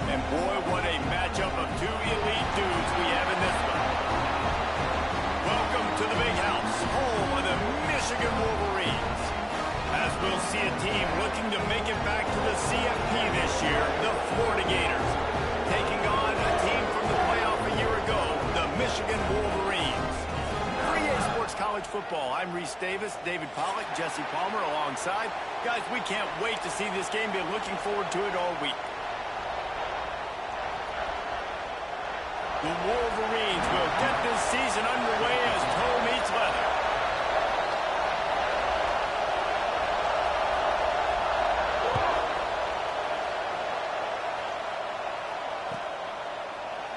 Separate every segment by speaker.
Speaker 1: And boy, what a matchup of two elite dudes we have in this one. Welcome to the Big House, home of the Michigan Wolverines. As we'll see a team looking to make it back to the CFP this year, the Florida Gators, taking on a team from the playoff a year ago, the Michigan Wolverines. 3A Sports College Football. I'm Reese Davis, David Pollack, Jesse Palmer alongside. Guys, we can't wait to see this game. Been looking forward to it all week. The Wolverines will get this season underway as toe meets leather.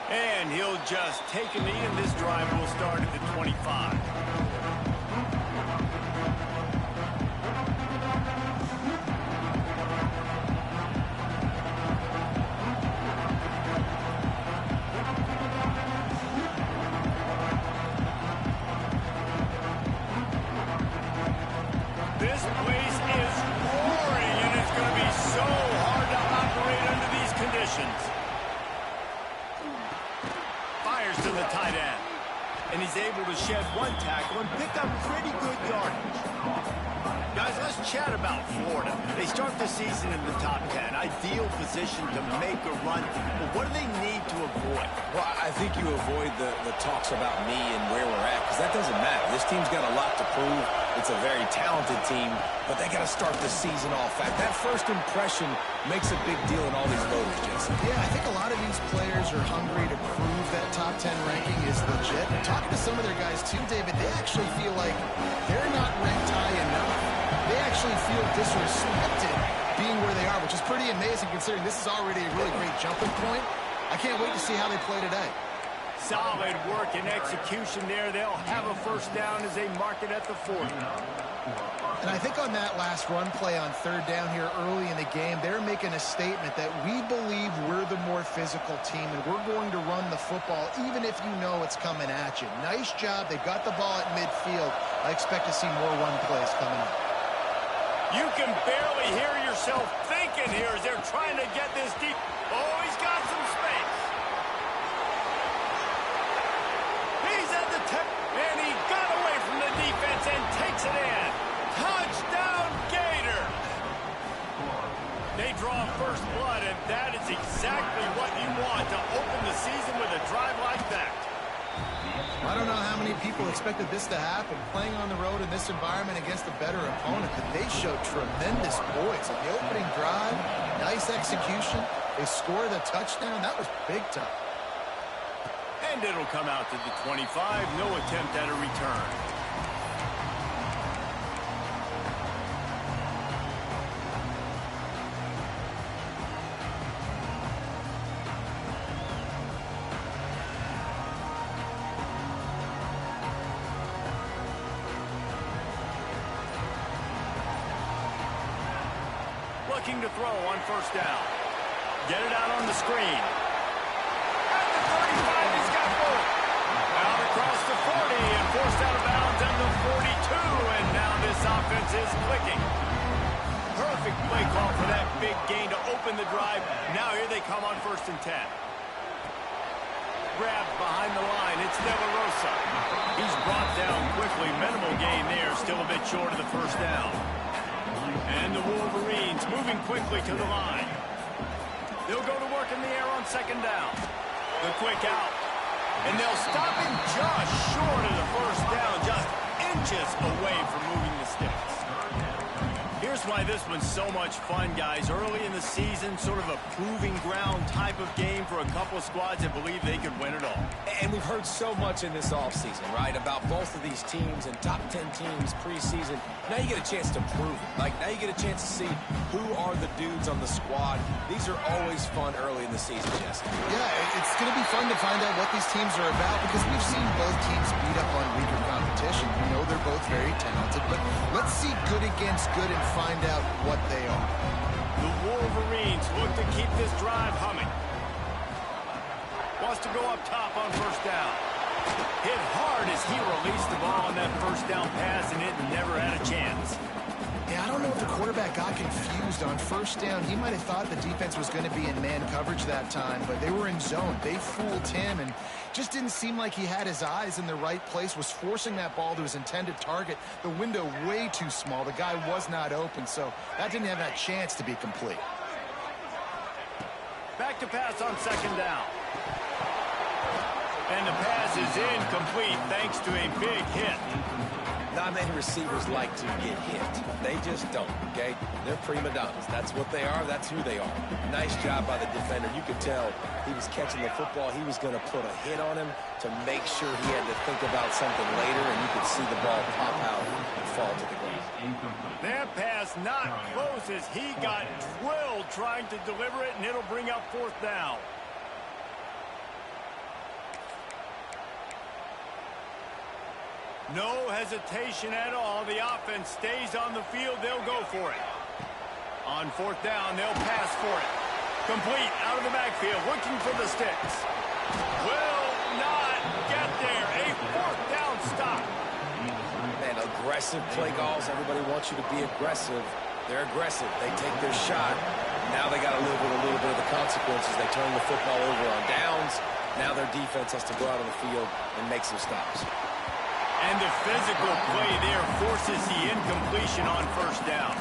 Speaker 1: And he'll just take a knee, and this drive will start at the 25. This place is roaring, and it's going to be so hard to operate under these conditions. Fires to the tight end. And he's able to shed one tackle and pick up pretty good yardage. Guys, let's chat about Florida. They start the season in the top 10. Ideal position to make a run. But what do they need to avoid?
Speaker 2: Well, I think you avoid the talks about me and where we're at, because that doesn't matter. This team's got a lot to prove. It's a very talented team, but they got to start the season off. That first impression makes a big deal in all these voters, Jason.
Speaker 3: Yeah, I think a lot of these players are hungry to prove that top 10 ranking is legit. Talking to some of their guys too, David, they actually feel like they're not ranked high enough. They actually feel disrespected being where they are, which is pretty amazing considering this is already a really great jumping point. I can't wait to see how they play today.
Speaker 1: Solid work and execution there. They'll have a first down as they mark it at the 40.
Speaker 3: And I think on that last run play on third down here early in the game, they're making a statement that we believe we're the more physical team and we're going to run the football even if you know it's coming at you. Nice job. They've got the ball at midfield. I expect to see more run plays coming up.
Speaker 1: You can barely hear yourself thinking here as they're trying to get this deep. Oh, he's got some space. He's at the tip, and he got away from the defense and takes it in. Touchdown, Gators! They draw first blood, and that is exactly what you want to open the season with a drive like that.
Speaker 3: I don't know how many people expected this to happen, playing on the road in this environment against a better opponent, but they showed tremendous poise. In the opening drive, nice execution. They scored a touchdown. That was big time.
Speaker 1: And it'll come out to the 25. No attempt at a return. Looking to throw on first down. Get it out on the screen. At the 35, he's got room. Out across the 40 and forced out of bounds at the 42. And now this offense is clicking. Perfect play call for that big gain to open the drive. Now here they come on 1st and 10. Grabbed behind the line. It's De La Rosa. He's brought down quickly. Minimal gain there. Still a bit short of the first down. And the Wolverines moving quickly to the line. They'll go to work in the air on 2nd down. The quick out. And they'll stop him just short of the first down, just inches away from moving the sticks. Here's why this one's so much fun, guys. Early in the season, sort of a proving ground type of game for a couple of squads that believe they could win it all.
Speaker 2: And we've heard so much in this offseason, right, about both of these teams and top 10 teams preseason. Now you get a chance to prove it. Like, now you get a chance to see who are the dudes on the squad. These are always fun early in the season, Jesse.
Speaker 3: Yeah, it's going to be fun to find out what these teams are about because we've seen both teams beat up on weaker competition. We know they're both very talented, but let's see good against good and find out what they are.
Speaker 1: The Wolverines look to keep this drive humming. Wants to go up top on first down. Hit hard as he released the ball on that first down pass, and it never had a chance.
Speaker 3: Yeah, I don't know if the quarterback got confused on first down. He might have thought the defense was going to be in man coverage that time, but they were in zone. They fooled him and just didn't seem like he had his eyes in the right place, was forcing that ball to his intended target. The window way too small. The guy was not open, so that didn't have that chance to be complete.
Speaker 1: Back to pass on second down. And the pass is incomplete thanks to a big hit.
Speaker 2: Not many receivers like to get hit. They just don't, okay? They're prima donnas. That's what they are. That's who they are. Nice job by the defender. You could tell he was catching the football. He was going to put a hit on him to make sure he had to think about something later, and you could see the ball pop out and fall to the ground.
Speaker 1: That pass not close as he got drilled trying to deliver it, and it'll bring up fourth down. No hesitation at all. The offense stays on the field. They'll go for it. On fourth down, they'll pass for it. Complete out of the backfield, looking for the sticks. Will not get there. A fourth down stop.
Speaker 2: Man, aggressive play calls. Everybody wants you to be aggressive. They're aggressive. They take their shot. Now they got to live with a little bit of the consequences. They turn the football over on downs. Now their defense has to go out on the field and make some stops.
Speaker 1: And the physical play there forces the incompletion on first down.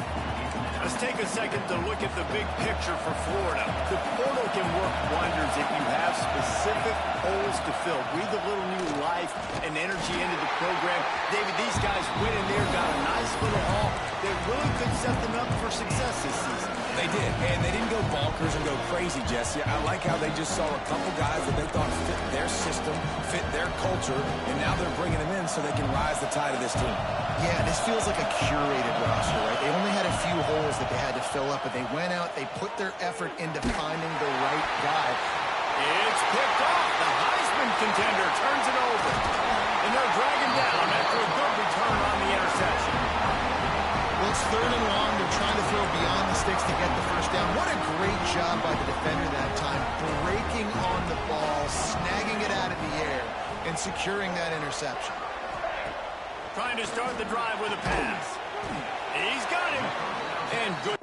Speaker 1: Let's take a second to look at the big picture for Florida. The portal can work wonders if you have specific holes to fill. Breathe a little new life and energy into the program. David, these guys went in there, got a nice little haul that really could set them up for success this season.
Speaker 2: They did, and they didn't go bonkers and go crazy, Jesse. I like how they just saw a couple guys that they thought fit their system, fit their culture, and now they're bringing them in so they can rise the tide of this team.
Speaker 3: Yeah, this feels like a curated roster, right? They only had a few holes that they had to fill up, but they went out, they put their effort into finding the right guy.
Speaker 1: It's picked off. The Heisman contender turns it over. And they're dragging down after a good return on the interception.
Speaker 3: Well, it's third and long. They're trying to throw beyond the sticks to get the first down. What a great job by the defender that time, breaking on the ball, snagging it out of the air, and securing that interception.
Speaker 1: Trying to start the drive with a pass. He's got him. And good.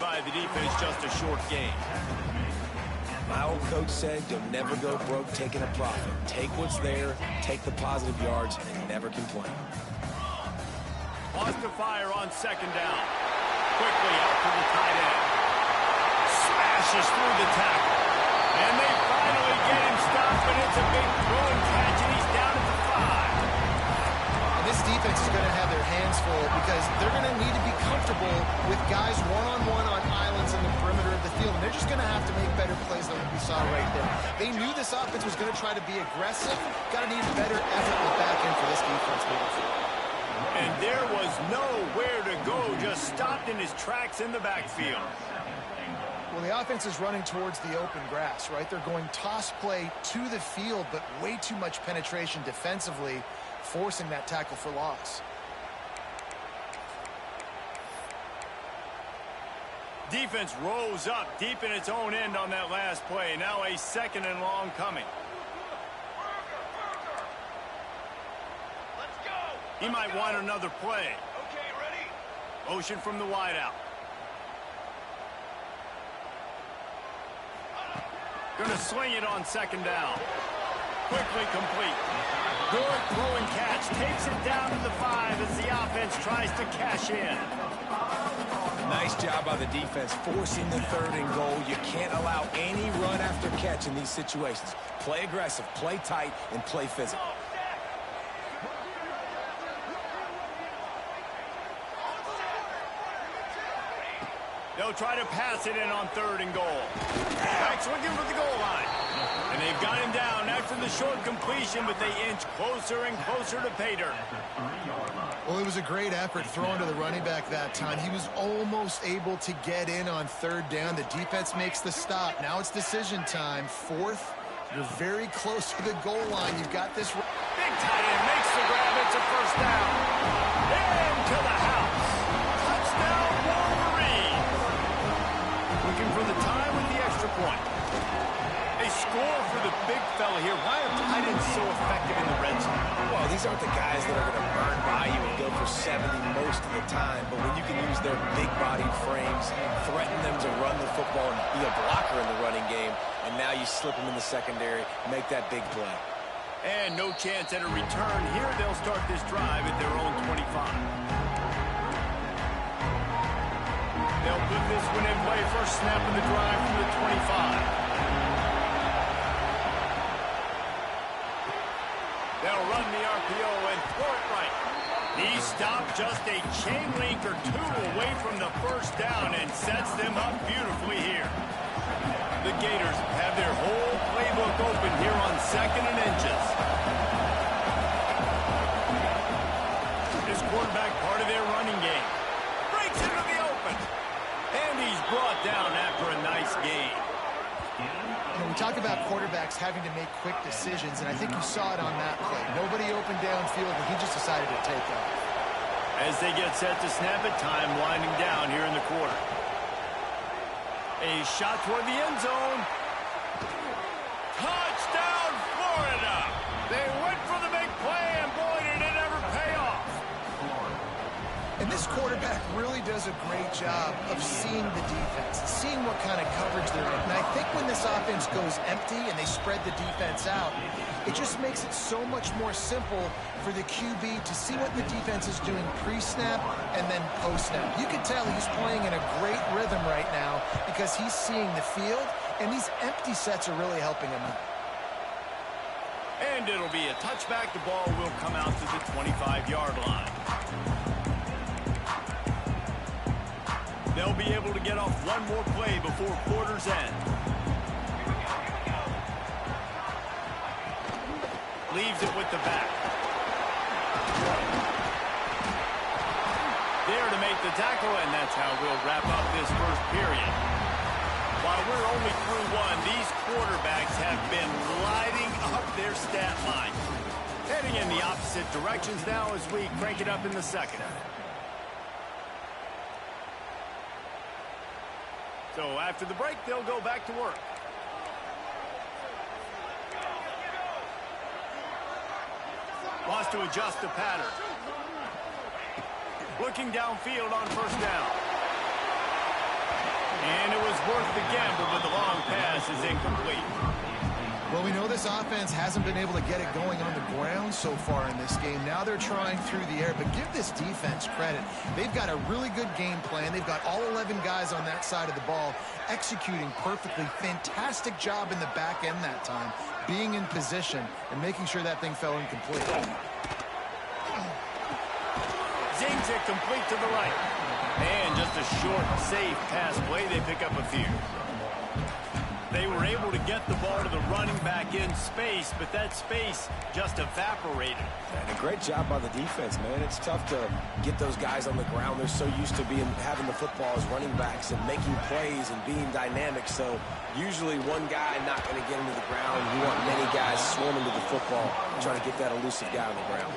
Speaker 1: By the defense, just a short game.
Speaker 2: My old coach said you'll never go broke taking a profit. Take what's there, take the positive yards, and never complain.
Speaker 1: Lost to fire on second down. Quickly out to the tight end. Smashes through the tackle. And they finally get him stopped, but it's a big throw and catch, and he's down at the 5.
Speaker 3: And this defense is going to have their hands full because they're going to need to be comfortable with guys one-on-one on islands in the perimeter of the field. And they're just going to have to make better plays than what we saw right there. They knew this offense was going to try to be aggressive. Got to need better effort in the back end for this defense moving forward.
Speaker 1: And there was nowhere to go just stopped in his tracks in the backfield.
Speaker 3: Well, the offense is running towards the open grass, right? They're going toss play to the field, but way too much penetration defensively, forcing that tackle for loss.
Speaker 1: Defense rolls up deep in its own end on that last play. Now a 2nd and long coming.
Speaker 4: Let's go.
Speaker 1: He might want another play.
Speaker 4: Okay, ready?
Speaker 1: Motion from the wideout. Gonna sling it on 2nd down. Quickly complete. Good throw and catch. Takes it down to the 5 as the offense tries to cash in.
Speaker 2: Nice job by the defense forcing the 3rd and goal. You can't allow any run after catch in these situations. Play aggressive, play tight, and play physical.
Speaker 1: They'll try to pass it in on 3rd and goal. Backs looking for the goal line. And they've got him down after the short completion, but they inch closer and closer to pay dirt.
Speaker 3: Well, it was a great effort thrown to the running back that time. He was almost able to get in on 3rd down. The defense makes the stop. Now it's decision time. 4th, you're very close to the goal line. You've got this.
Speaker 1: Big tight end makes the grab. It's a 1st down. Into the house. Touchdown, Wolverine. Looking for the tie with the extra point. They score for the big fella here. Why are tight ends so effective in the red zone?
Speaker 2: Well, these aren't the guys that are going to burn by you and go for 70 most of the time, but when you can use their big-bodied frames, threaten them to run the football and be a blocker in the running game, and now you slip them in the secondary, make that big play.
Speaker 1: And no chance at a return here. They'll start this drive at their own 25. They'll put this one in play. First snap of the drive from the 25. They'll run the RPO and throw it right. He stopped just a chain link or 2 away from the 1st down and sets them up beautifully here. The Gators have their whole playbook open here on 2nd and inches. This quarterback part of their running game. Breaks into the open. And he's brought down after a nice gain.
Speaker 3: You know, we talk about quarterbacks having to make quick decisions, and I think you saw it on that play. Nobody opened downfield, and he just decided to take off.
Speaker 1: As they get set to snap it, time winding down here in the quarter. A shot toward the end zone. Touchdown, Florida! They went for the big play, and boy, did it ever pay off.
Speaker 3: And this quarterback really does a great job of seeing the defense, seeing what kind of coverage they're in. And I think when this offense goes empty and they spread the defense out, it just makes it so much more simple for the QB to see what the defense is doing pre-snap and then post-snap. You can tell he's playing in a great rhythm right now because he's seeing the field, and these empty sets are really helping him out.
Speaker 1: And it'll be a touchback. The ball will come out to the 25-yard line. They'll be able to get off one more play before quarter's end. Leaves it with the back. There to make the tackle, and that's how we'll wrap up this 1st period. While we're only through 1, these quarterbacks have been lighting up their stat line. Heading in the opposite directions now as we crank it up in the 2nd. So after the break, they'll go back to work. Wants to adjust the pattern. Looking downfield on 1st down. And it was worth the gamble, but the long pass is incomplete.
Speaker 3: Well, we know this offense hasn't been able to get it going on the ground so far in this game. Now they're trying through the air, but give this defense credit. They've got a really good game plan. They've got all 11 guys on that side of the ball executing perfectly. Fantastic job in the back end that time, being in position and making sure that thing fell incomplete.
Speaker 1: Zings it complete to the right. And just a short, safe pass play. They pick up a few. They were able to get the ball to the running back in space, but that space just evaporated.
Speaker 2: And a great job by the defense, man. It's tough to get those guys on the ground. They're so used to having the football as running backs and making plays and being dynamic. So usually one guy not going to get into the ground. You want many guys swarming to the football, trying to get that elusive guy on the ground.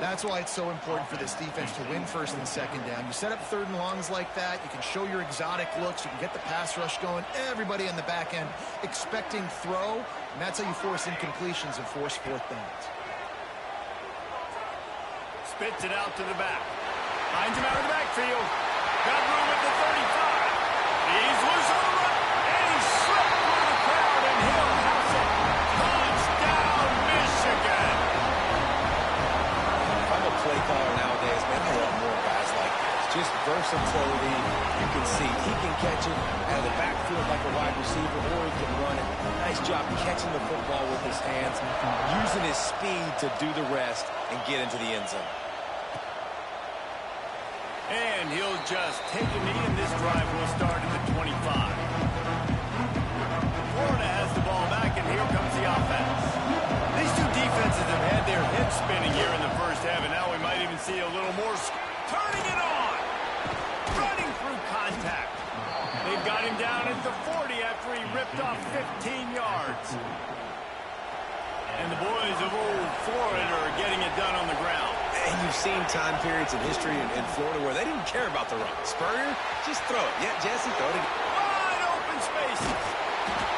Speaker 3: That's why it's so important for this defense to win first and second down. You set up third and longs like that. You can show your exotic looks. You can get the pass rush going. Everybody on the back end expecting throw. And that's how you force incompletions and force fourth downs.
Speaker 1: Spits it out to the back. Finds him out of the backfield. Got room at the 35. He's loose on the run. And he's slipped through the crowd, and he'll house it. Touchdown, Michigan.
Speaker 2: Play caller nowadays, man, I want more guys like this. Just versatility. You can see he can catch it out of the backfield like a wide receiver, or he can run it. Nice job catching the football with his hands, using his speed to do the rest and get into the end zone.
Speaker 1: And he'll just take a knee, and this drive will start at the 25. Florida has the ball back, and here comes the offense. These two defenses have had their heads spinning here in the first half, and now we might even see a little more. Turning it on! Running through contact. They've got him down at the 40 after he ripped off 15 yards. And the boys of old Florida are getting it done on the ground.
Speaker 2: And you've seen time periods in history in Florida where they didn't care about the run. Spurrier, just throw it. Yeah, Jesse, throw it again.
Speaker 1: Wide open spaces.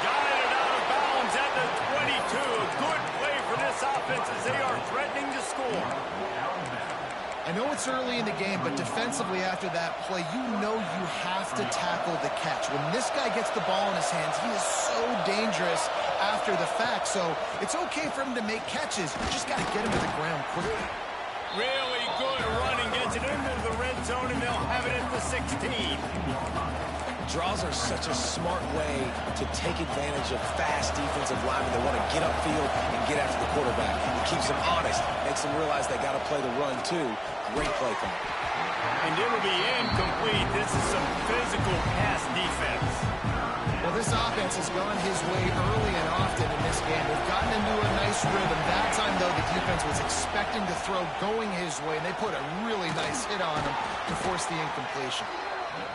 Speaker 1: Got it out of bounds at the 22. A good play for this offense as they are threatening to score.
Speaker 3: I know it's early in the game, but defensively after that play, you know you have to tackle the catch. When this guy gets the ball in his hands, he is so dangerous after the fact. So it's okay for him to make catches. You just got to get him to the ground quickly.
Speaker 1: Really good running, gets it into the red zone, and they'll have it at the 16.
Speaker 2: Draws are such a smart way to take advantage of fast defensive linemen that want to get upfield and get after the quarterback. It keeps them honest, makes them realize they got to play the run too. Great play call.
Speaker 1: And it'll be incomplete. This is some physical pass defense.
Speaker 3: Well, this offense has gone his way early and often in this game. They've gotten into a nice rhythm. That time, though, the defense was expecting to throw going his way, and they put a really nice hit on him to force the incompletion.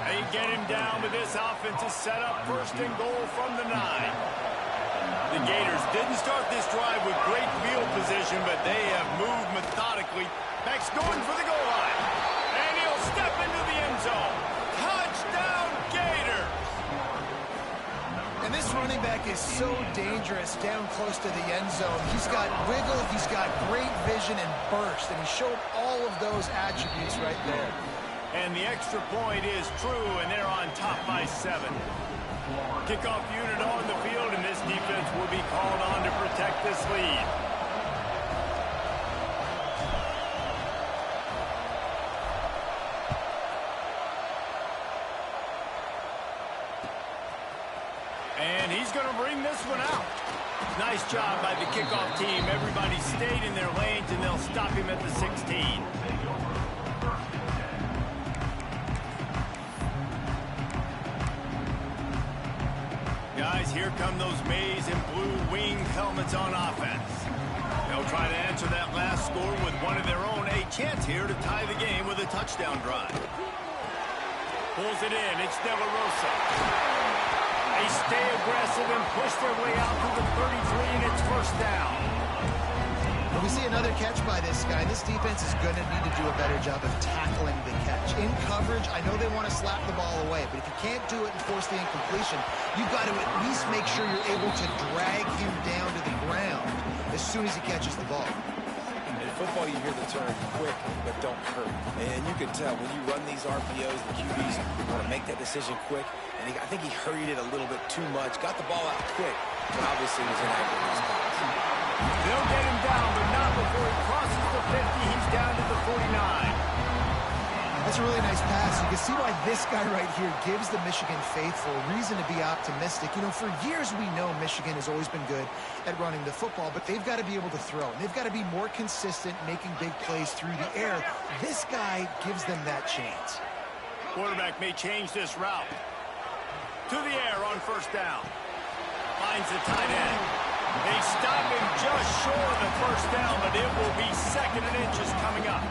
Speaker 1: They get him down, but this offense is set up first and goal from the 9. The Gators didn't start this drive with great field position, but they have moved methodically. Beck's going for the goal line. And he'll step into the end zone. Touchdown, Gators!
Speaker 3: And this running back is so dangerous down close to the end zone. He's got wiggle, he's got great vision and burst, and he showed all of those attributes right there.
Speaker 1: And the extra point is true, and they're on top by 7. Kickoff unit on the field, and this defense will be called on to protect this lead. And he's going to bring this one out. Nice job by the kickoff team. Everybody stayed in their lanes, and they'll stop him at the 16. Guys, here come those maize and blue wing helmets on offense. They'll try to answer that last score with one of their own. A chance here to tie the game with a touchdown drive. Pulls it in. It's De La Rosa. They stay aggressive and push their way out to the 33, and it's first down.
Speaker 3: When we see another catch by this guy, this defense is going to need to do a better job of tackling the catch. In coverage, I know they want to slap the ball away, but if you can't do it and force the incompletion, you've got to at least make sure you're able to drag him down to the ground as soon as he catches the ball.
Speaker 2: In football, you hear the term quick, but don't hurt. And you can tell when you run these RPOs, the QBs want to make that decision quick. And I think he hurried it a little bit too much, got the ball out quick, but obviously was inaccurate in his pass.
Speaker 1: They'll get him down, but not before he crosses the 50. He's down to the 49.
Speaker 3: That's a really nice pass. You can see why this guy right here gives the Michigan faithful a reason to be optimistic. You know, for years we know Michigan has always been good at running the football, but they've got to be able to throw. And they've got to be more consistent making big plays through the air. This guy gives them that chance.
Speaker 1: Quarterback may change this route. To the air on first down. finds the tight end. They stop him just short of the first down, but it will be 2nd and inches coming up.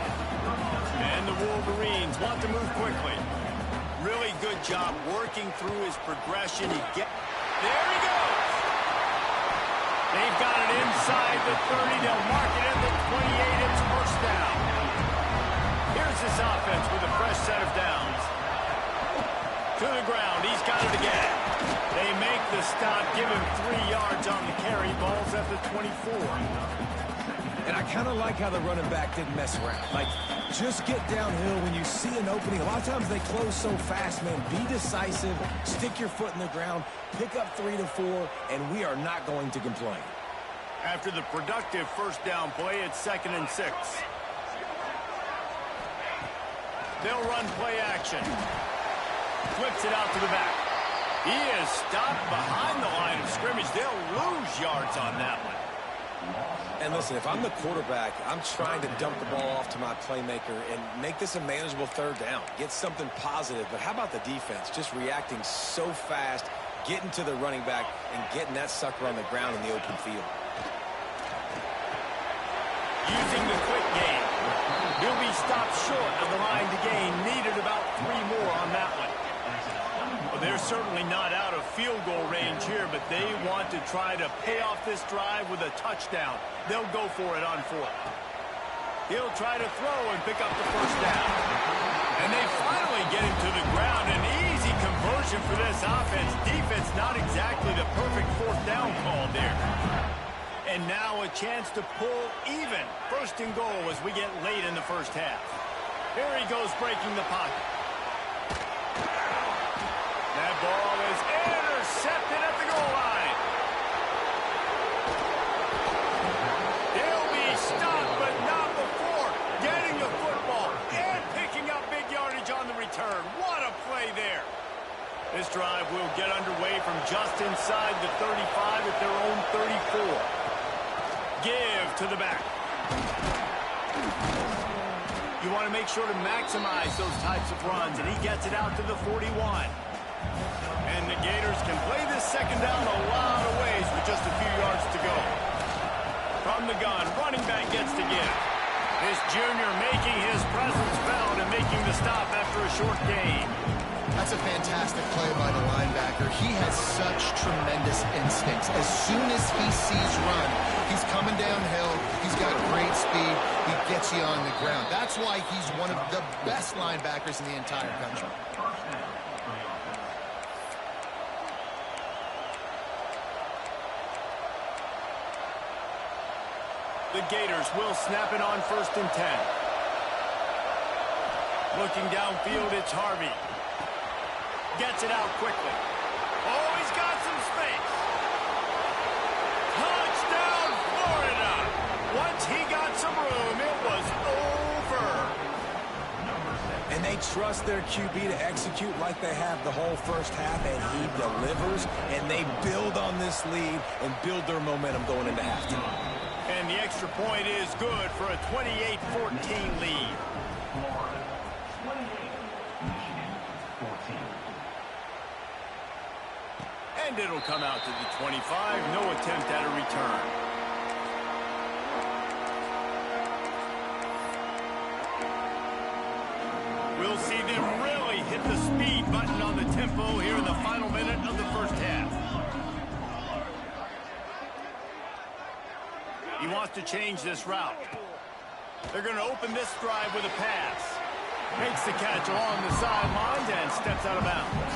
Speaker 1: And the Wolverines want to move quickly. Really good job working through his progression. There he goes. They've got it inside the 30. They'll mark it at the 28. It's first down. Here's this offense with a fresh set of downs. To the ground. He's got it again. They make the stop. Give him 3 yards on the carry. Ball's at the 24.
Speaker 2: And I kind of like how the running back didn't mess around. Like, just get downhill when you see an opening. A lot of times they close so fast, man. Be decisive. Stick your foot in the ground. Pick up 3 to 4, and we are not going to complain.
Speaker 1: After the productive first down play, it's 2nd and 6. They'll run play action. Flips it out to the back. He is stopped behind the line of scrimmage. They'll lose yards on that one.
Speaker 2: And listen, if I'm the quarterback, I'm trying to dump the ball off to my playmaker and make this a manageable 3rd down. Get something positive. But how about the defense? Just reacting so fast, getting to the running back, and getting that sucker on the ground in the open field.
Speaker 1: Using the quick game. He'll be stopped short of the line to gain. Needed about 3 more on that one. Well, they're certainly not out of field goal range here, but they want to try to pay off this drive with a touchdown. They'll go for it on 4th. He'll try to throw and pick up the first down. And they finally get him to the ground. An easy conversion for this offense. Defense not exactly the perfect 4th down call there. And now a chance to pull even. 1st and goal as we get late in the first half. Here he goes breaking the pocket. That ball is intercepted at the goal line. They'll be stopped, but not before getting the football and picking up big yardage on the return. What a play there. This drive will get underway from just inside the 35 at their own 34. Give to the back. You want to make sure to maximize those types of runs, and he gets it out to the 41. And the Gators can play this 2nd down a lot of ways with just a few yards to go. From the gun, running back gets to give. This junior making his presence felt and making the stop after a short gain.
Speaker 3: That's a fantastic play by the linebacker. He has such tremendous instincts. As soon as he sees run, he's coming downhill. He's got great speed. He gets you on the ground. That's why he's one of the best linebackers in the entire country.
Speaker 1: The Gators will snap it on 1st and 10. Looking downfield, it's Harvey. Gets it out quickly. Oh, he's got some space. Touchdown, Florida. Once he got some room, it was over.
Speaker 2: And they trust their QB to execute like they have the whole first half, and he delivers, and they build on this lead and build their momentum going into halftime.
Speaker 1: And the extra point is good for a 28-14 lead. And it'll come out to the 25. No attempt at a return. We'll see them really hit the speed button on the tempo here in the final minute of the first half. He wants to change this route. They're going to open this drive with a pass. Makes the catch along the sidelines and steps out of bounds.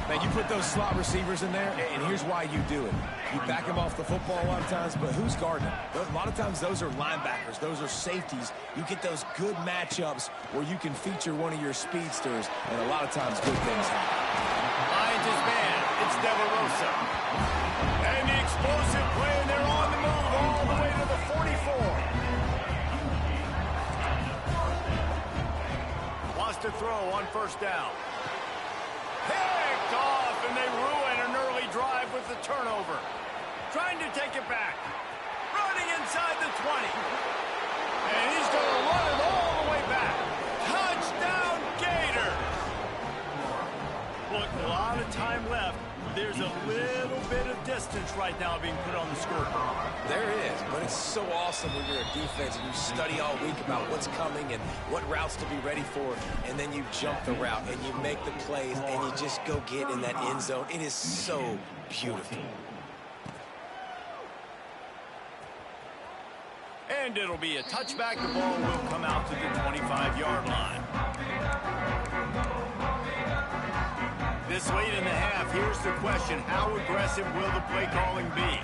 Speaker 2: Man, you put those slot receivers in there, and here's why you do it. You back them off the football a lot of times, but who's guarding them? A lot of times those are linebackers. Those are safeties. You get those good matchups where you can feature one of your speedsters, and a lot of times good things happen.
Speaker 1: Lions is man. It's De La Rosa. And the explosive play, and they're on the move all the way to the 44. Wants to throw on 1st down. Picked off, and they ruin an early drive with the turnover. Trying to take it back. Running inside the 20. And he's going to run it all the way back. Touchdown, Gator. Look, a lot of time left. There's a little bit of distance points right now being put on the scoreboard.
Speaker 2: There is, but it's so awesome when you're a defense and you study all week about what's coming and what routes to be ready for, and then you jump the route and you make the plays and you just go get in that end zone. It is so beautiful.
Speaker 1: And it'll be a touchback. The ball will come out to the 25-yard line. This late in the half, here's the question. How aggressive will the play calling be?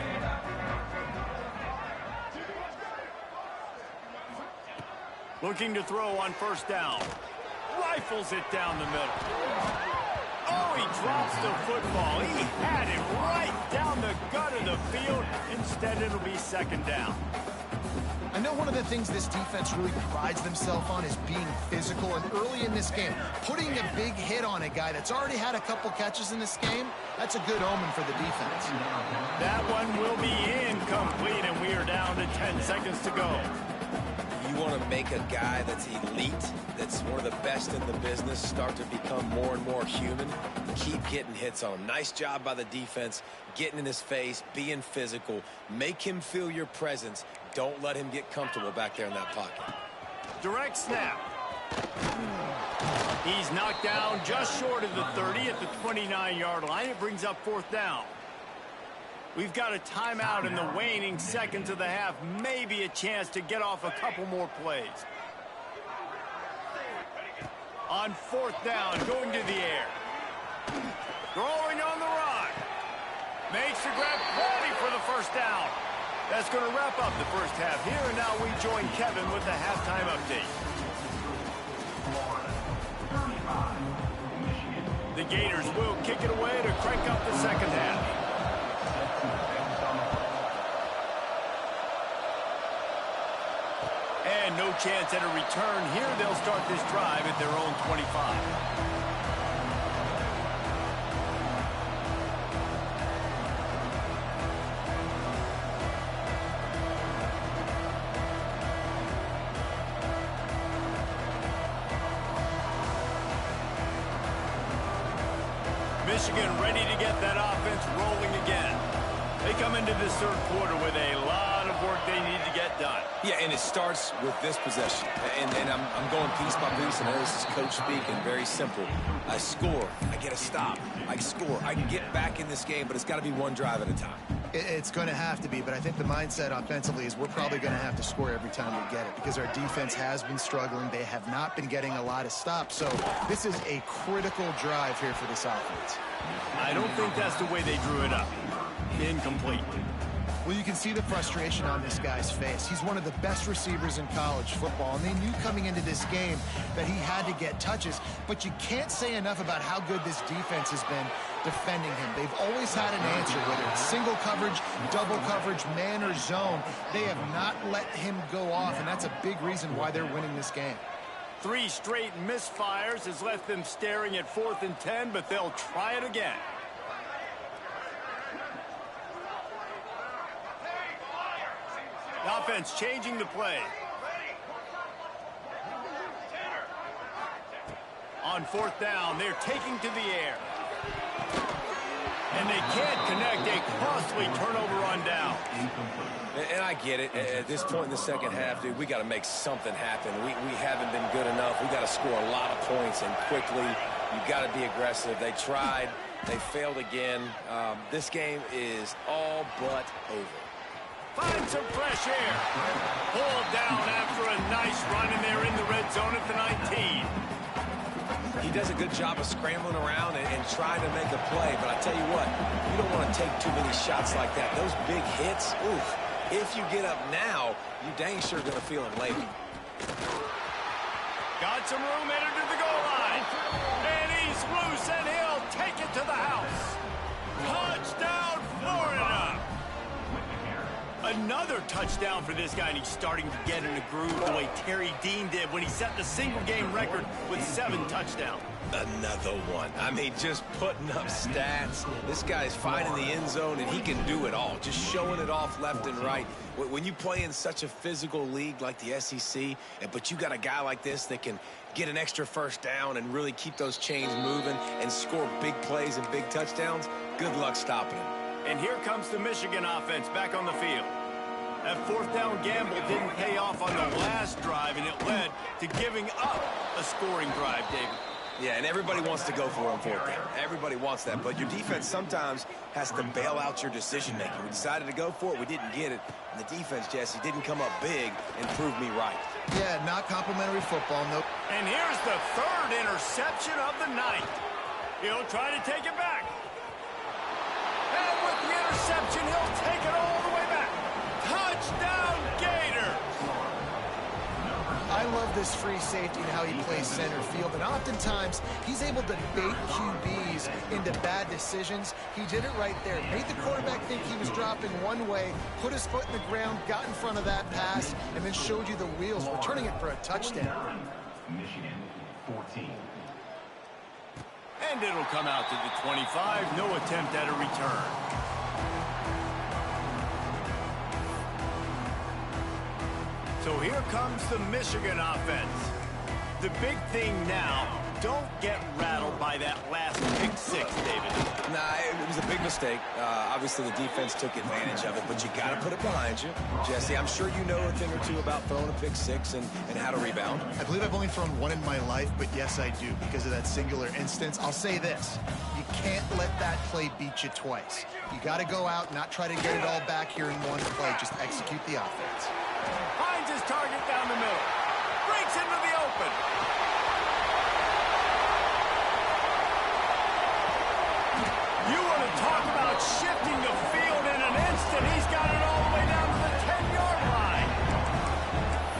Speaker 1: Looking to throw on first down. Rifles it down the middle. Oh, he drops the football. He had it right down the gut of the field. Instead, it'll be second down.
Speaker 3: I know one of the things this defense really prides themselves on is being physical, and early in this game, putting a big hit on a guy that's already had a couple catches in this game, that's a good omen for the defense.
Speaker 1: That one will be incomplete, and we are down to 10 seconds to go.
Speaker 2: You want to make a guy that's elite, that's one of the best in the business, start to become more and more human. Keep getting hits on him. Nice job by the defense, getting in his face, being physical. Make him feel your presence. Don't let him get comfortable back there in that pocket.
Speaker 1: Direct snap. He's knocked down just short of the 30 at the 29-yard line. It brings up fourth down. We've got a timeout in the waning seconds of the half. Maybe a chance to get off a couple more plays. On fourth down, going to the air. Throwing on the run. Makes the grab, ready for the first down. That's going to wrap up the first half here, and now we join Kevin with the halftime update. The Gators will kick it away to crank up the second half. And no chance at a return here. They'll start this drive at their own 25. Michigan ready to get that offense rolling again. They come into this third quarter with a lot of work they need to get done.
Speaker 2: Yeah, and it starts with this possession. And I'm going piece by piece, and this is coach speaking, very simple. I score, I get a stop, I score, I can get back in this game, but it's got to be one drive at a time.
Speaker 3: It's going to have to be, but I think the mindset offensively is we're probably going to have to score every time we get it because our defense has been struggling. They have not been getting a lot of stops, so this is a critical drive here for this offense.
Speaker 1: I don't think that's the way they drew it up. Incomplete.
Speaker 3: Well, you can see the frustration on this guy's face. He's one of the best receivers in college football, and they knew coming into this game that he had to get touches, but you can't say enough about how good this defense has been defending him. They've always had an answer, whether it's single coverage, double coverage, man or zone. They have not let him go off, and that's a big reason why they're winning this game.
Speaker 1: 3 straight misfires has left them staring at 4th and 10, but they'll try it again. The offense changing the play. On 4th down, they're taking to the air. And they can't connect. A costly turnover on down.
Speaker 2: And I get it. At this point in the second half, dude, we got to make something happen. We haven't been good enough. We got to score a lot of points and quickly. You've got to be aggressive. They tried. They failed again. This game is all but over.
Speaker 1: Find some fresh air. Pulled down after a nice run, and they're in the red zone at the 19.
Speaker 2: He does a good job of scrambling around and trying to make a play, but I tell you what, you don't want to take too many shots like that. Those big hits, oof. If you get up now, you dang sure going to feel it later.
Speaker 1: Got some room headed to the goal line. And he's loose, and he'll take it to the house. Touchdown, Florida. Another touchdown for this guy, and he's starting to get in a groove the way Terry Dean did when he set the single-game record with 7 touchdowns.
Speaker 2: Another one. I mean, just putting up stats. This guy's finding the end zone, and he can do it all. Just showing it off left and right. When you play in such a physical league like the SEC, but you got a guy like this that can get an extra first down and really keep those chains moving and score big plays and big touchdowns, good luck stopping him.
Speaker 1: And here comes the Michigan offense back on the field. That fourth down gamble didn't pay off on the last drive, and it led to giving up a scoring drive, David.
Speaker 2: Yeah, and everybody wants to go for it on fourth down. Everybody wants that, but your defense sometimes has to bail out your decision-making. We decided to go for it. We didn't get it. And the defense, Jesse, didn't come up big and prove me right.
Speaker 3: Yeah, not complimentary football. Nope.
Speaker 1: And here's the third interception of the night. He'll try to take it back. And with the interception, he'll take it all the way back. Touchdown, Gators!
Speaker 3: I love this free safety and how he plays center field, and oftentimes he's able to bait QBs into bad decisions. He did it right there. Made the quarterback think he was dropping one way, put his foot in the ground, got in front of that pass, and then showed you the wheels, returning it for a touchdown.
Speaker 4: Michigan 14.
Speaker 1: And it'll come out to the 25. No attempt at a return. So here comes the Michigan offense. The big thing now, don't get rattled by that last pick six, David.
Speaker 2: Nah, it was a big mistake. Obviously, the defense took advantage of it, but you got to put it behind you. Jesse, I'm sure you know a thing or two about throwing a pick six and how to rebound.
Speaker 3: I believe I've only thrown one in my life, but yes, I do, because of that singular instance. I'll say this. You can't let that play beat you twice. You got to go out, not try to get it all back here in one play. Just execute the offense.
Speaker 1: Finds his target down the middle. Breaks into the open. You want to talk about shifting the field in an instant. He's got it all the way down to the 10-yard line.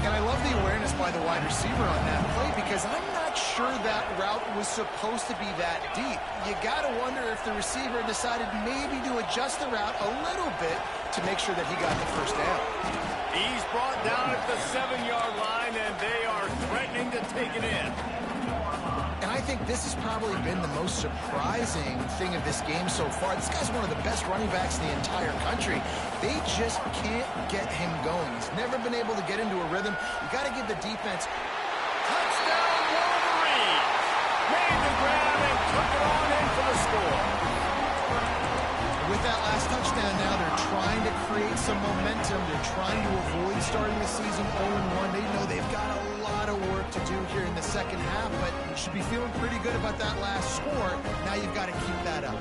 Speaker 3: And I love the awareness by the wide receiver on that play, because I'm not sure that route was supposed to be that deep. You got to wonder if the receiver decided maybe to adjust the route a little bit to make sure that he got the first down.
Speaker 1: He's brought down at the 7-yard line, and they are threatening to take it in.
Speaker 3: And I think this has probably been the most surprising thing of this game so far. This guy's one of the best running backs in the entire country. They just can't get him going. He's never been able to get into a rhythm. You got to give the defense.
Speaker 1: Touchdown, Wolverine! Made the grab and took it on in for the score.
Speaker 3: With that last touchdown now, they're trying to create some momentum. They're trying to avoid starting the season 0-1. They know they've got a lot of work to do here in the second half, but you should be feeling pretty good about that last score. Now you've got to keep that up.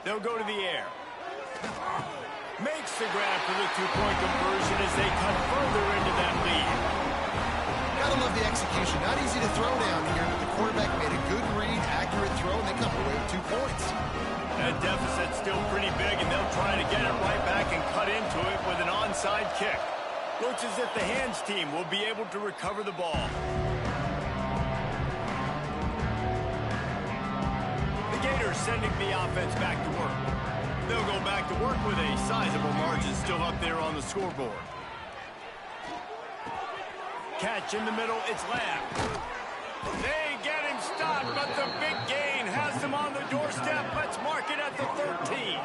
Speaker 1: They'll go to the air. Makes the grab for the two-point conversion as they cut further into that lead.
Speaker 3: Gotta love the execution. Not easy to throw down here, but the quarterback made a good read, accurate throw, and they come away with 2 points.
Speaker 1: That deficit's still pretty big, and they'll try to get it right back and cut into it with an onside kick. Looks as if the hands team will be able to recover the ball. The Gators sending the offense back to work. They'll go back to work with a sizable margin still up there on the scoreboard. Catch in the middle, it's Lamb. They get him stopped, but the big gain has them on the doorstep. Let's mark it at the 13.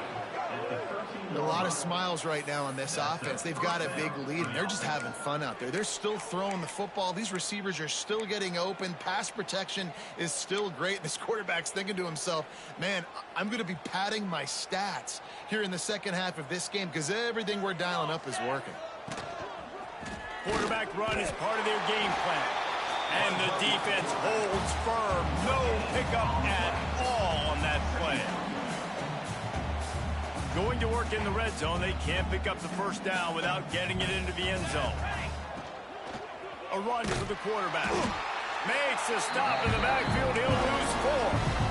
Speaker 3: A lot of smiles right now on this offense. They've got a big lead, and they're just having fun out there. They're still throwing the football. These receivers are still getting open. Pass protection is still great. This quarterback's thinking to himself, man, I'm going to be padding my stats here in the second half of this game because everything we're dialing up is working.
Speaker 1: Quarterback run is part of their game plan. And the defense holds firm. No pickup at all on that play. Going to work in the red zone. They can't pick up the first down without getting it into the end zone. A run for the quarterback. Makes a stop in the backfield. He'll lose 4.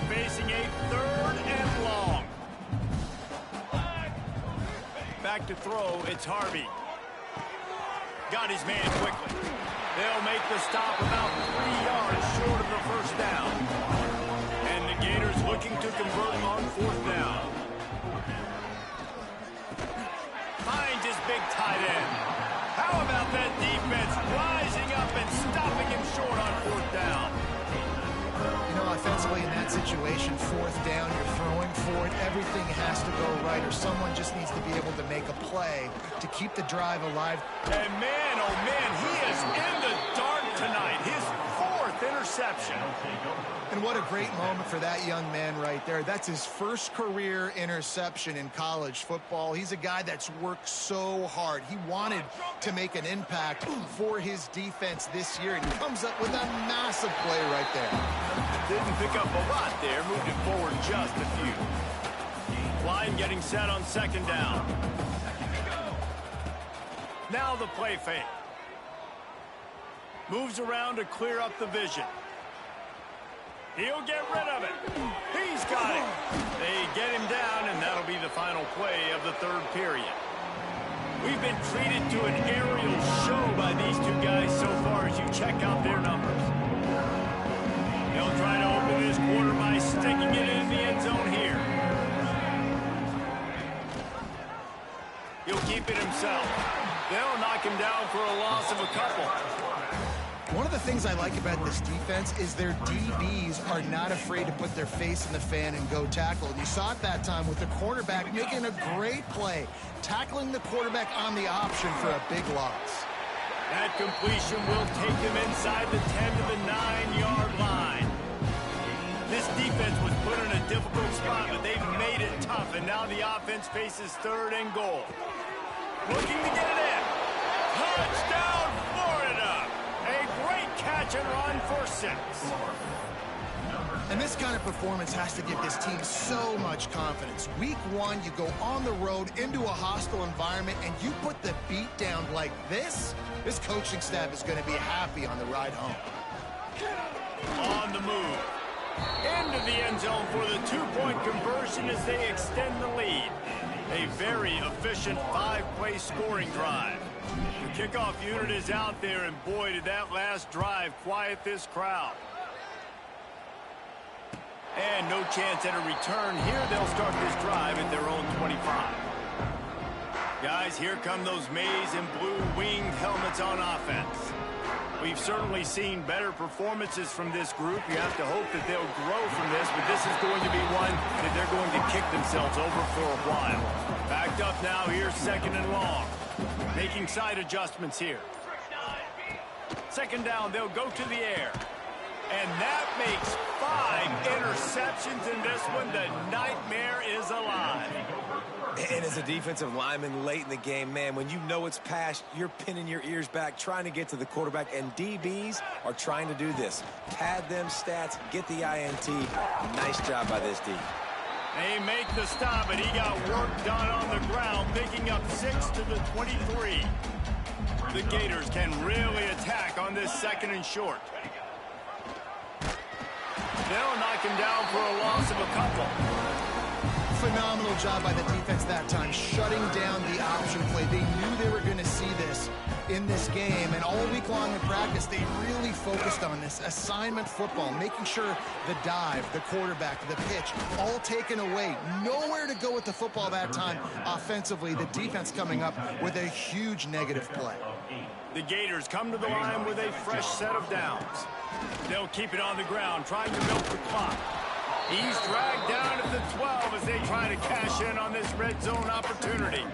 Speaker 1: Facing a 3rd and long. Back to throw, it's Harvey. Got his man quickly. They'll make the stop about 3 yards short of the first down. And the Gators looking to convert on 4th down. Finds his big tight end. How about that defense rising up and stopping him short on 4th down?
Speaker 3: You know, I think defensively in that situation, fourth down, you're throwing for it. Everything has to go right, or someone just needs to be able to make a play to keep the drive alive.
Speaker 1: And man, oh man, he is in the dark tonight. His fourth interception.
Speaker 3: And what a great moment for that young man right there. That's his first career interception in college football. He's a guy that's worked so hard. He wanted to make an impact for his defense this year, and he comes up with a massive play right there.
Speaker 1: Didn't pick up a lot there, moved it forward just a few. Line getting set on second down. Now the play fake. Moves around to clear up the vision. He'll get rid of it. He's got it. They get him down, and that'll be the final play of the third period. We've been treated to an aerial show by these two guys so far as you check out their numbers. They'll try to open this quarter by sticking it in the end zone here. He'll keep it himself. They'll knock him down for a loss of a couple.
Speaker 3: One of the things I like about this defense is their DBs are not afraid to put their face in the fan and go tackle. And you saw it that time with the quarterback making a great play, tackling the quarterback on the option for a big loss.
Speaker 1: That completion will take them inside the 10 to the 9-yard line. This defense was put in a difficult spot, but they've made it tough, and now the offense faces third and goal. Looking to get it in. Touchdown, Florida! A great catch and run for 6.
Speaker 3: And this kind of performance has to give this team so much confidence. Week 1, you go on the road into a hostile environment, and you put the beat down like this. This coaching staff is going to be happy on the ride home.
Speaker 1: On the move. Into the end zone for the 2-point conversion as they extend the lead. A very efficient 5-play scoring drive. The kickoff unit is out there, and boy, did that last drive quiet this crowd. And no chance at a return here. They'll start this drive at their own 25. Guys, here come those maize and blue winged helmets on offense. We've certainly seen better performances from this group. You have to hope that they'll grow from this, but this is going to be one that they're going to kick themselves over for a while. Backed up now, here's second and long. Making side adjustments here. Second down, they'll go to the air. And that makes 5 interceptions in this one. The nightmare is alive.
Speaker 2: And as a defensive lineman late in the game, man, when you know it's past, you're pinning your ears back, trying to get to the quarterback, and DBs are trying to do this. Pad them stats, get the INT. Nice job by this D.
Speaker 1: They make the stop, and he got work done on the ground, picking up 6 to the 23. The Gators can really attack on this second and short. They'll knock him down for a loss of a couple.
Speaker 3: Phenomenal job by the defense that time, shutting down the option play. They knew they were going to see this in this game, and all week long in practice, they really focused on this assignment football, making sure the dive, the quarterback, the pitch, all taken away. Nowhere to go with the football that time offensively. The defense coming up with a huge negative play.
Speaker 1: The Gators come to the line with a fresh set of downs. They'll keep it on the ground, trying to milk the clock. He's dragged down at the 12 as they try to cash in on this red zone opportunity.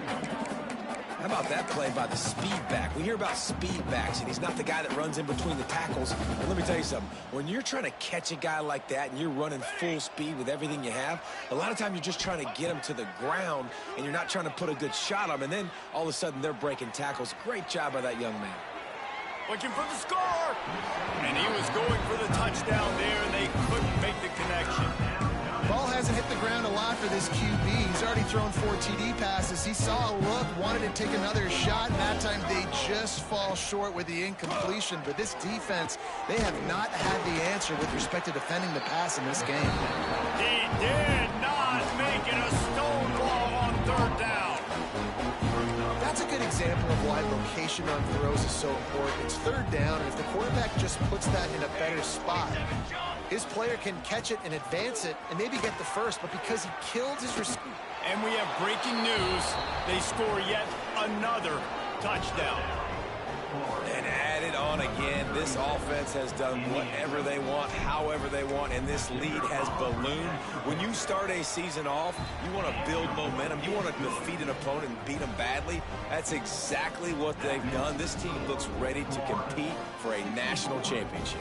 Speaker 2: How about that play by the speed back? We hear about speed backs, and he's not the guy that runs in between the tackles. And let me tell you something. When you're trying to catch a guy like that and you're running full speed with everything you have, a lot of times you're just trying to get him to the ground, and you're not trying to put a good shot on him. And then all of a sudden they're breaking tackles. Great job by that young man.
Speaker 1: Looking for the score. And he was going for the touchdown there, and they couldn't make the connection.
Speaker 3: Ball hasn't hit the ground a lot for this QB. He's already thrown 4 TD passes. He saw a look, wanted to take another shot, and that time they just fall short with the incompletion. But this defense, they have not had the answer with respect to defending the pass in this game.
Speaker 1: He did not make it a stonewall on third down.
Speaker 3: That's a good example of why location on throws is so important. It's third down, and if the quarterback just puts that in a better spot, his player can catch it and advance it and maybe get the first, but because he killed his receiver.
Speaker 1: And we have breaking news. They score yet another touchdown.
Speaker 2: And add it on again. This offense has done whatever they want, however they want, and this lead has ballooned. When you start a season off, you want to build momentum. You want to defeat an opponent and beat them badly. That's exactly what they've done. This team looks ready to compete for a national championship.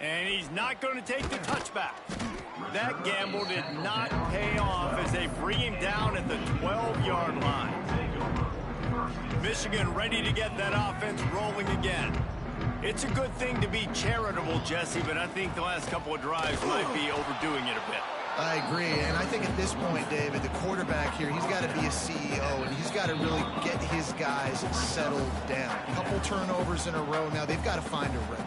Speaker 1: And he's not going to take the touchback. That gamble did not pay off as they bring him down at the 12-yard line. Michigan ready to get that offense rolling again. It's a good thing to be charitable, Jesse, but I think the last couple of drives might be overdoing it a bit.
Speaker 3: I agree, and I think at this point, David, the quarterback here, he's got to be a CEO, and he's got to really get his guys settled down. A couple turnovers in a row. Now they've got to find a rhythm.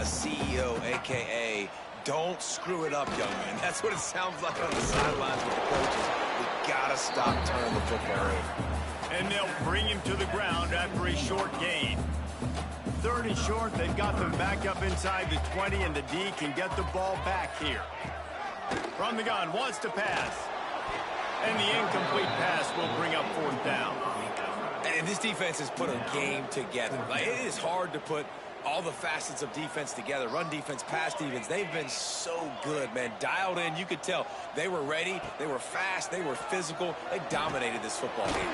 Speaker 2: CEO, a.k.a. don't screw it up, young man. That's what it sounds like on the sidelines with the coaches. We got to stop turning the football over.
Speaker 1: And they'll bring him to the ground after a short gain. 3rd and short, they've got them back up inside the 20, and the D can get the ball back here. From the gun, wants to pass. And the incomplete pass will bring up 4th down.
Speaker 2: And this defense has put a game together. Like, it is hard to put all the facets of defense together. Run defense, pass defense. They've been so good, man. Dialed in. You could tell they were ready. They were fast. They were physical. They dominated this football game.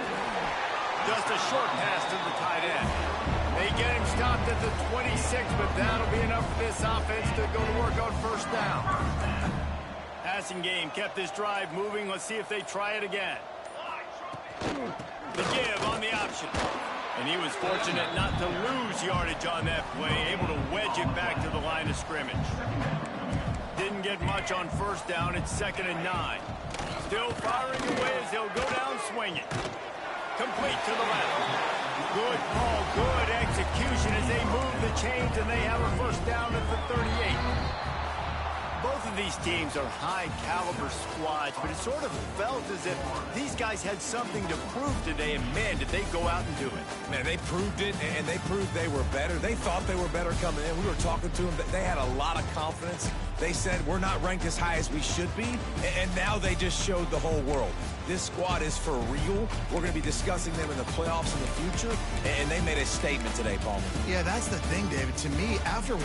Speaker 1: Just a short pass to the tight end. They get him stopped at the 26, but that'll be enough for this offense to go to work on 1st down. Passing game kept this drive moving. Let's see if they try it again. The give on the option. And he was fortunate not to lose yardage on that play, able to wedge it back to the line of scrimmage. Didn't get much on 1st down. It's 2nd and 9. Still firing away as he'll go down swinging. Complete to the left. Good call, good execution as they move the chains, and they have a 1st down at the 38. Both of these teams are high-caliber squads, but it sort of felt as if these guys had something to prove today, and, man, did they go out and do it.
Speaker 2: Man, they proved it, and they proved they were better. They thought they were better coming in. We were talking to them. They had a lot of confidence. They said, we're not ranked as high as we should be, and now they just showed the whole world. This squad is for real. We're going to be discussing them in the playoffs in the future, and they made a statement today, Palmer.
Speaker 3: Yeah, that's the thing, David. To me, after